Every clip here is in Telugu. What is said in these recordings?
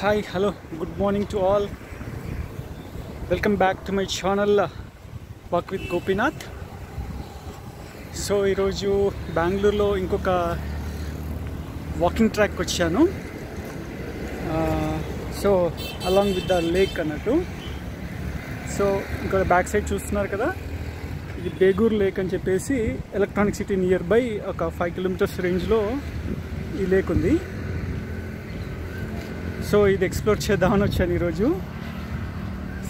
Hi, hello, good morning to all. Welcome back to my channel Walk with Gopinath. So ఈరోజు బెంగళూరులో ఇంకొక వాకింగ్ ట్రాక్ వచ్చాను. So along with the lake అన్నట్టు. సో ఇక్కడ బ్యాక్ సైడ్ చూస్తున్నారు కదా, ఇది బేగూర్ లేక్ అని చెప్పేసి ఎలక్ట్రానిక్ సిటీ నియర్ బై ఒక 5 కిలోమీటర్స్ రేంజ్లో ఈ లేక్ ఉంది. సో ఇది ఎక్స్ప్లోర్ చేద్దామని వచ్చాను ఈరోజు.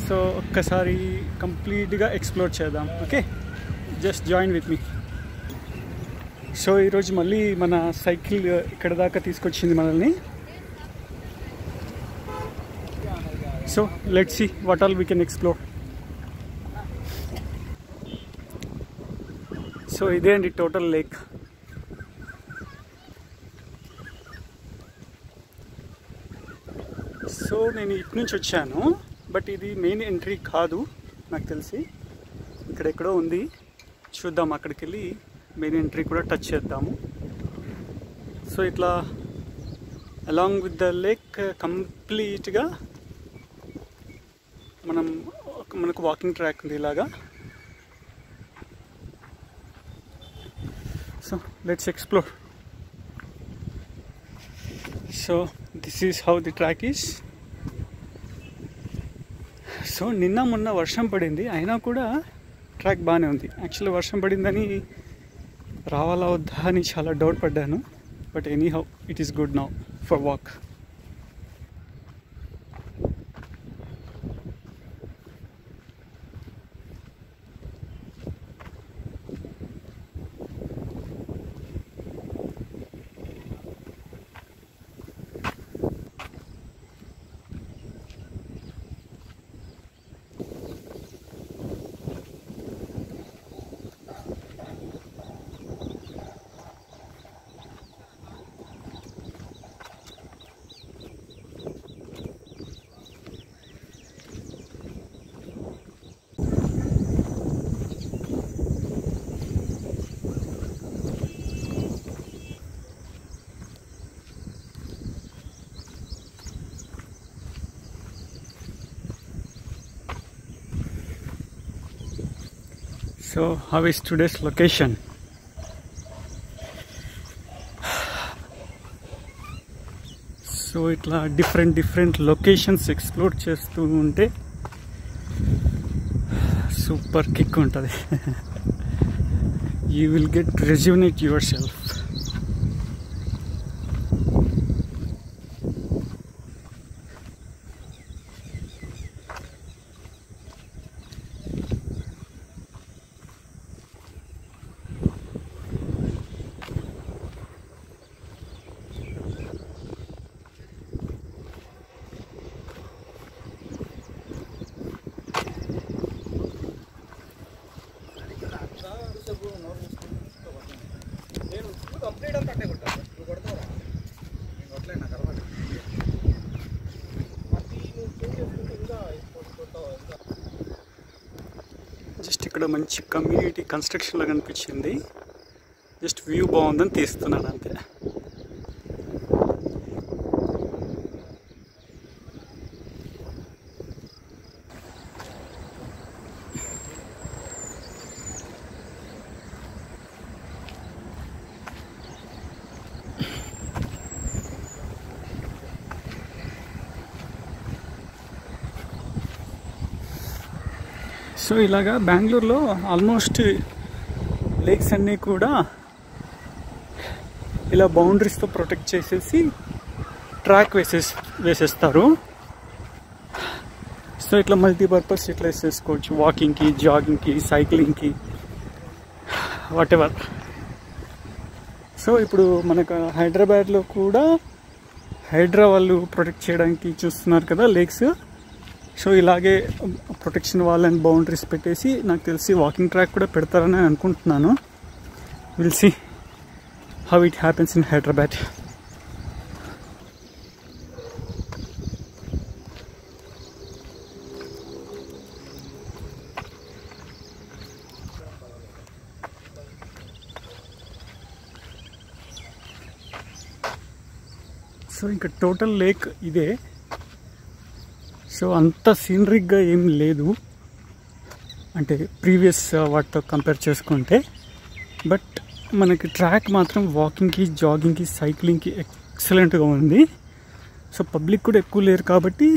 సో ఒక్కసారి కంప్లీట్గా ఎక్స్ప్లోర్ చేద్దాం. Okay, just join with me. So ఈరోజు మళ్ళీ మన సైకిల్ ఇక్కడ దాకా తీసుకొచ్చింది మనల్ని. So let's see what all we can explore. So ఇదే అండి టోటల్ లేక్. సో నేను ఇటు నుంచి వచ్చాను, బట్ ఇది మెయిన్ ఎంట్రీ కాదు నాకు తెలిసి. ఇక్కడెక్కడో ఉంది, చూద్దాం. అక్కడికి వెళ్ళి మెయిన్ ఎంట్రీ కూడా టచ్ చేద్దాము. సో ఇట్లా అలాంగ్ విత్ ద లేక్ కంప్లీట్గా మనకు వాకింగ్ ట్రాక్ ఉంది ఇలాగా. So let's explore. So this is how the track is. So నిన్న మొన్న వర్షం పడింది, అయినా కూడా ట్రాక్ బాగానే ఉంది. యాక్చువల్లీ వర్షం పడిందని రావాలా వద్దా అని చాలా డౌట్ పడ్డాను, but any how it is good now for walk. So how is today's location? So ఇట్లా డిఫరెంట్ లొకేషన్స్ ఎక్స్ప్లోర్ చేస్తూ ఉంటే సూపర్ కిక్ ఉంటుంది. You will get rejuvenate your self. Just ఇక్కడ మంచి కమ్యూనిటీ కన్స్ట్రక్షన్ లాగా అనిపించింది. జస్ట్ వ్యూ బాగుందని తీస్తున్నాను అంతే. సో ఇలాగా బెంగళూరులో ఆల్మోస్ట్ లేక్స్ అన్నీ కూడా ఇలా బౌండరీస్తో ప్రొటెక్ట్ చేసేసి ట్రాక్ వేసేస్తారు. సో ఇట్లా మల్టీపర్పస్ ఇట్లా వేసేసుకోవచ్చు, వాకింగ్కి, జాగింగ్కి, సైక్లింగ్కి, వాట్ ఎవర్. సో ఇప్పుడు మనకు హైదరాబాద్లో కూడా హైడ్రా వాళ్ళు ప్రొటెక్ట్ చేయడానికి చూస్తున్నారు కదా లేక్స్. సో ఇలాగే ప్రొటెక్షన్ వాల్ అండ్ బౌండరీస్ పెట్టేసి నాకు తెలిసి వాకింగ్ ట్రాక్ కూడా పెడతారని అనుకుంటున్నాను. Will see how it happens in Hyderabad. So ఇంకా టోటల్ లేక్ ఇదే. సో అంత సీనరీగా ఏం లేదు అంటే ప్రీవియస్ వాటితో కంపేర్ చేసుకుంటే. బట్ మనకి ట్రాక్ మాత్రం వాకింగ్కి, జాగింగ్కి, సైక్లింగ్కి ఎక్సలెంట్గా ఉంది. సో పబ్లిక్ కూడా ఎక్కువ లేరు కాబట్టి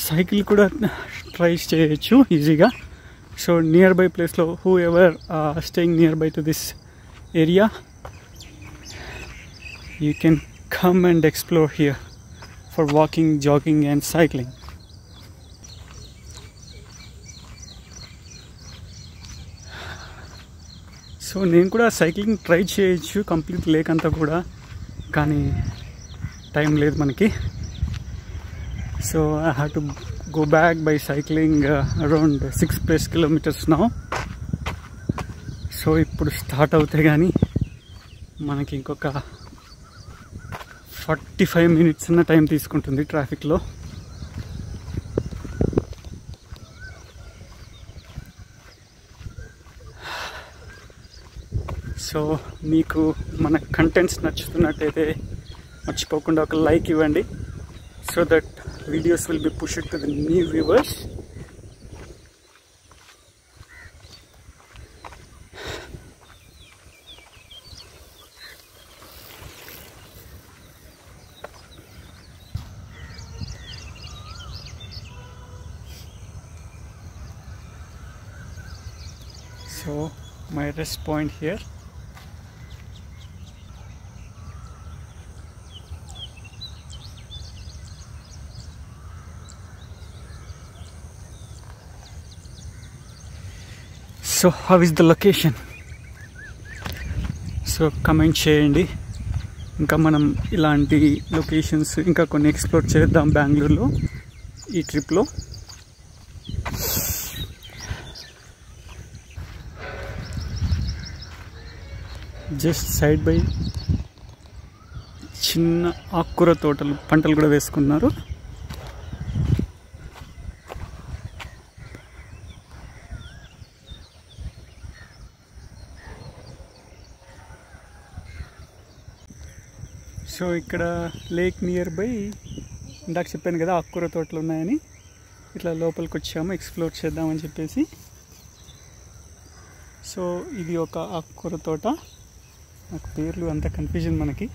సైకిల్ కూడా ట్రై చేయొచ్చు ఈజీగా. సో నియర్ బై ప్లేస్లో who ever staying near by to this area, you can come and explore here for walking, jogging and cycling. So నేను కూడా సైక్లింగ్ ట్రై చేయొచ్చు కంప్లీట్ లేక్ అంతా కూడా, కానీ టైం లేదు మనకి. So I have to go back by cycling around 6+ kilometers now. So ఇప్పుడు స్టార్ట్ అవుతే కానీ మనకి ఇంకొక 45 minutes అన్న టైం తీసుకుంటుంది ట్రాఫిక్లో. సో మీకు మన కంటెంట్స్ నచ్చుతున్నట్టయితే మర్చిపోకుండా ఒక లైక్ ఇవ్వండి, so that videos will be pushed to the new viewers. So my rest point here. So how is the location? So comment చేయండి. ఇంకా మనం ఇలాంటి లొకేషన్స్ ఇంకా కొన్ని ఎక్స్ప్లోర్ చేద్దాం బెంగళూరులో ఈ ట్రిప్లో. జస్ట్ సైడ్ బై చిన్న ఆకుకూర తోటలు, పంటలు కూడా వేసుకున్నారు. సో ఇక్కడ లేక్ నియర్ బై, ఇందాక చెప్పాను కదా ఆకుకూర తోటలు ఉన్నాయని, ఇట్లా లోపలికి వచ్చాము ఎక్స్ప్లోర్ చేద్దామని చెప్పేసి. సో ఇది ఒక ఆకుకూర తోట, నాకు పేర్లు అంత కన్ఫ్యూజన్ మనకి.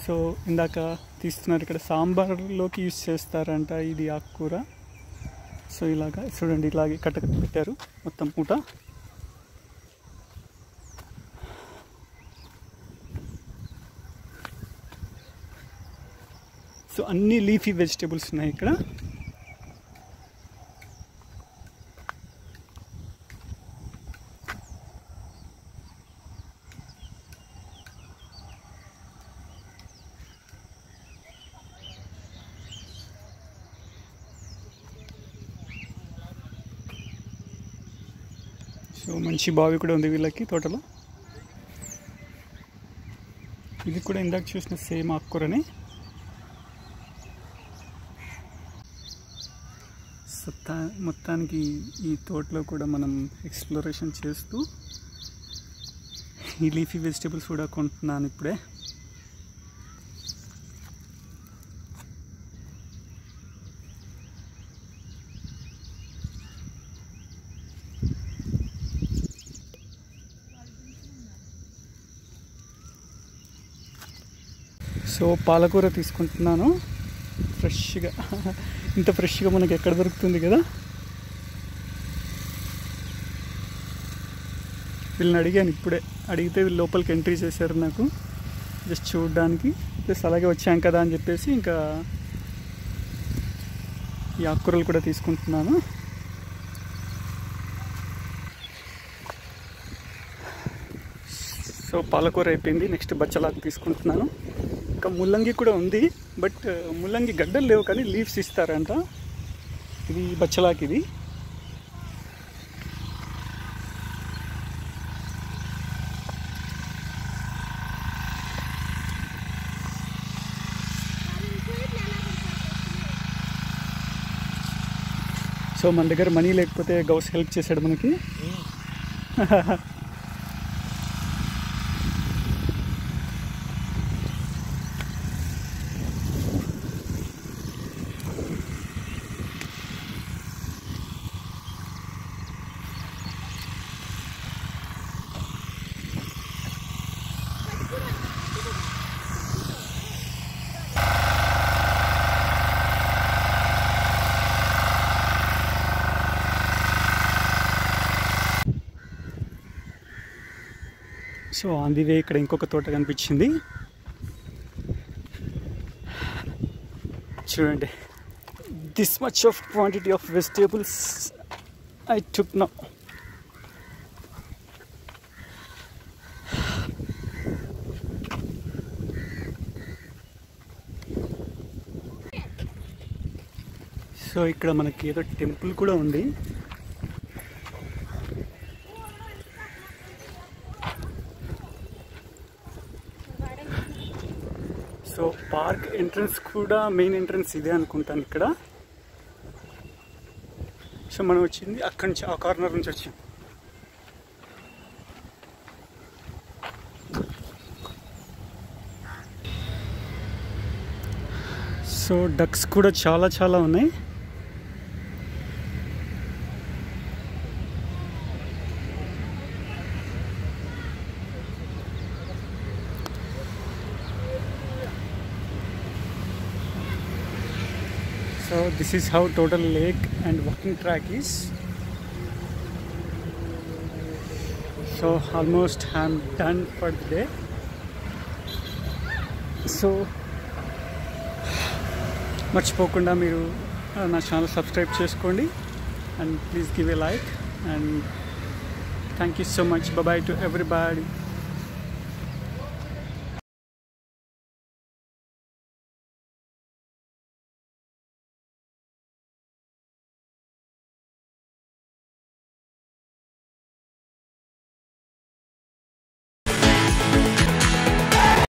సో ఇందాక తీస్తున్నారు, ఇక్కడ సాంబార్లోకి యూజ్ చేస్తారంట ఇది ఆకుకూర. సో ఇలాగా చూడండి, ఇలాగే కట్ట పెట్టారు మొత్తం పూట. సో అన్ని లీఫీ వెజిటేబుల్స్ ఉన్నాయి ఇక్కడ. సో మంచి బావి కూడా ఉంది వీళ్ళకి తోటలో. ఇది కూడా ఇందాక చూసిన సేమ్ ఆకుకూరనే. మొత్తానికి ఈ తోటలో కూడా మనం ఎక్స్ప్లోరేషన్ చేస్తూ ఈ లీఫీ వెజిటేబుల్స్ కూడా కొంటున్నాను ఇప్పుడే. సో పాలకూర తీసుకుంటున్నాను ఫ్రెష్గా. ఇంత ఫ్రెష్గా మనకి ఎక్కడ దొరుకుతుంది కదా. వీళ్ళని అడిగాను ఇప్పుడే, అడిగితే వీళ్ళు లోపలికి ఎంట్రీ చేశారు నాకు జస్ట్ చూడడానికి. ప్లస్ అలాగే వచ్చాం కదా అని చెప్పేసి ఇంకా ఈ ఆకుకూరలు కూడా తీసుకుంటున్నాను. సో పాలకూర అయిపోయింది, నెక్స్ట్ బచ్చలాకు తీసుకుంటున్నాను. ఇంకా ముల్లంగి కూడా ఉంది, బట్ ముల్లంగి గడ్డలు లేవు కానీ లీవ్స్ ఇస్తారంట. ఇది బచ్చలాకు. ఇది సో మన దగ్గర మనీ లేకపోతే గౌస్ హెల్ప్ చేశాడు మనకి. సో ఆన్ ది వే ఇక్కడ ఇంకొక తోట కనిపించింది, చూడండి. This much of quantity of vegetables I took now. So ఇక్కడ మనకి ఏదో టెంపుల్ కూడా ఉంది. సో పార్క్ ఎంట్రన్స్ కూడా మెయిన్ ఎంట్రన్స్ ఇదే అనుకుంటాను ఇక్కడ. సో మనం వచ్చింది అక్కడి నుంచి, ఆ కార్నర్ నుంచి వచ్చాం. సో డక్స్ కూడా చాలా ఉన్నాయి. So this is how total lake and walking track is. So almost I'm done for the day. So మర్చిపోకుండా మీరు నా ఛానల్ సబ్స్క్రైబ్ చేసుకోండి and please give a like and thank you so much. Bye bye to everybody.